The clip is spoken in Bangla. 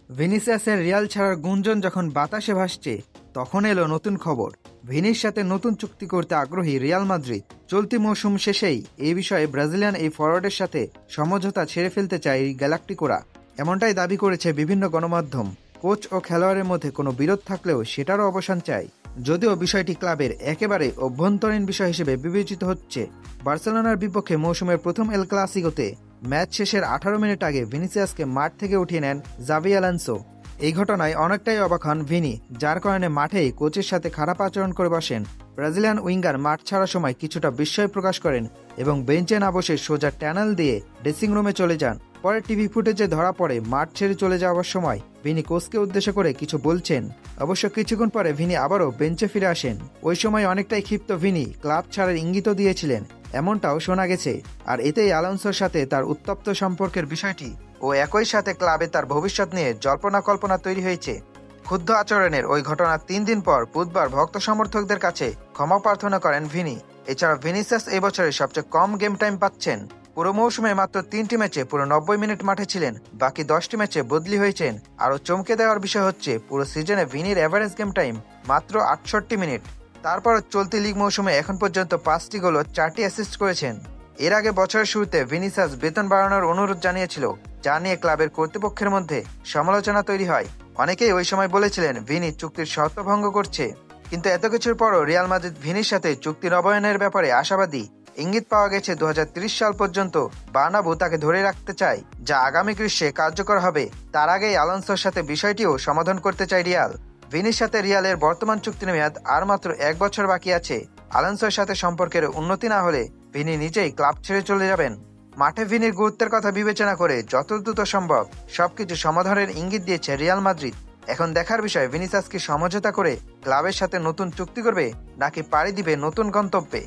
ভিনিসিয়াসের রিয়াল ছাড়ার গুঞ্জন যখন বাতাসে ভাসছে, তখন এলো নতুন খবর। ভিনির সাথে নতুন চুক্তি করতে আগ্রহী রিয়াল মাদ্রিদ। চলতি মৌসুম শেষেই এই বিষয়ে ব্রাজিলিয়ান এই ফরওয়ার্ডের সাথে সমঝোতা ছেড়ে ফেলতে চায় গ্যালাক্টিকোরা। এমনটাই দাবি করেছে বিভিন্ন গণমাধ্যম। কোচ ও খেলোয়াড়ের মধ্যে কোনো বিরোধ থাকলেও সেটারও অবসান চাই। যদিও বিষয়টি ক্লাবের একেবারে অভ্যন্তরীণ বিষয় হিসেবে বিবেচিত হচ্ছে। বার্সেলোনার বিপক্ষে মৌসুমের প্রথম এল ক্লাসিকোতে ম্যাচ শেষের 18 মিনিট আগে ভিনিসিয়াসকে মাঠ থেকে উঠিয়ে নেন জাভি আলোনসো। এই ঘটনায় অনেকটাই অবাক হন ভিনি, যার কারণে মাঠেই কোচের সাথে খারাপ আচরণ করে বসেন। ব্রাজিলিয়ান উইঙ্গার মাঠ ছাড়ার সময় কিছুটা বিস্ময় প্রকাশ করেন এবং বেঞ্চে না বসে সোজা ট্যানেল দিয়ে ড্রেসিং রুমে চলে যান। পরে টিভি ফুটেজে ধরা পড়ে মাঠ ছেড়ে চলে যাওয়ার সময় ভিনি কোচকে উদ্দেশ্য করে কিছু বলছেন। অবশ্য কিছুক্ষণ পরে ভিনি আবারও বেঞ্চে ফিরে আসেন। ওই সময় অনেকটাই ক্ষিপ্ত ভিনি ক্লাব ছাড়ার ইঙ্গিতও দিয়েছিলেন, এমনটাও শোনা গেছে। আর এতেই আলোনসোর সাথে তার উত্তপ্ত সম্পর্কের বিষয়টি ও একই সাথে ক্লাবে তার ভবিষ্যৎ নিয়ে জল্পনা কল্পনা তৈরি হয়েছে। ক্ষুব্ধ আচরণের ওই ঘটনার 3 দিন পর বুধবার ভক্ত সমর্থকদের কাছে ক্ষমা প্রার্থনা করেন ভিনি। এছাড়া ভিনিসিয়াস এই বছরের সবচেয়ে কম গেম টাইম পাচ্ছেন। পুরো মৌসুমে মাত্র 3টি ম্যাচে পুরো 90 মিনিট মাঠে ছিলেন, বাকি 10টি ম্যাচে বদলি হয়েছেন। আরও চমকে দেওয়ার বিষয় হচ্ছে পুরো সিজনে ভিনির এভারেজ গেম টাইম মাত্র 68 মিনিট। তারপর চলতি লিগ মৌসুমে এখন পর্যন্ত 5টি গোল ও 4টি অ্যাসিস্ট করেছেন। এর আগে বছরের শুরুতে ভিনিসিয়াস বেতন বাড়ানোর অনুরোধ জানিয়েছিল, যা নিয়ে ক্লাবের কর্তৃপক্ষের মধ্যে সমালোচনা তৈরি হয়। অনেকেই ওই সময় বলেছিলেন ভিনি চুক্তির শর্ত ভঙ্গ করছে। কিন্তু এত কিছুর পরও রিয়াল মাদ্রিদ ভিনির সাথে চুক্তি নবায়নের ব্যাপারে আশাবাদী। ইঙ্গিত পাওয়া গেছে 2030 সাল পর্যন্ত বার্নাব্যু তাকে ধরে রাখতে চায়, যা আগামী গ্রীষ্মে কার্যকর হবে। তার আগেই আলোনসোর সাথে বিষয়টিও সমাধান করতে চায় রিয়াল। ভিনির সাথে রিয়ালের বর্তমান চুক্তির মেয়াদ আর মাত্র 1 বছর বাকি আছে। আলোনসোর সাথে সম্পর্কের উন্নতি না হলে ভিনি নিজেই ক্লাব ছেড়ে চলে যাবেন। মাঠে ভিনির গুরুত্বের কথা বিবেচনা করে যত দ্রুত সম্ভব সবকিছু সমাধানের ইঙ্গিত দিয়েছে রিয়াল মাদ্রিদ। এখন দেখার বিষয় ভিনিসিয়াস কি সমঝোতা করে ক্লাবের সাথে নতুন চুক্তি করবে নাকি পাড়ি দিবে নতুন গন্তব্যে।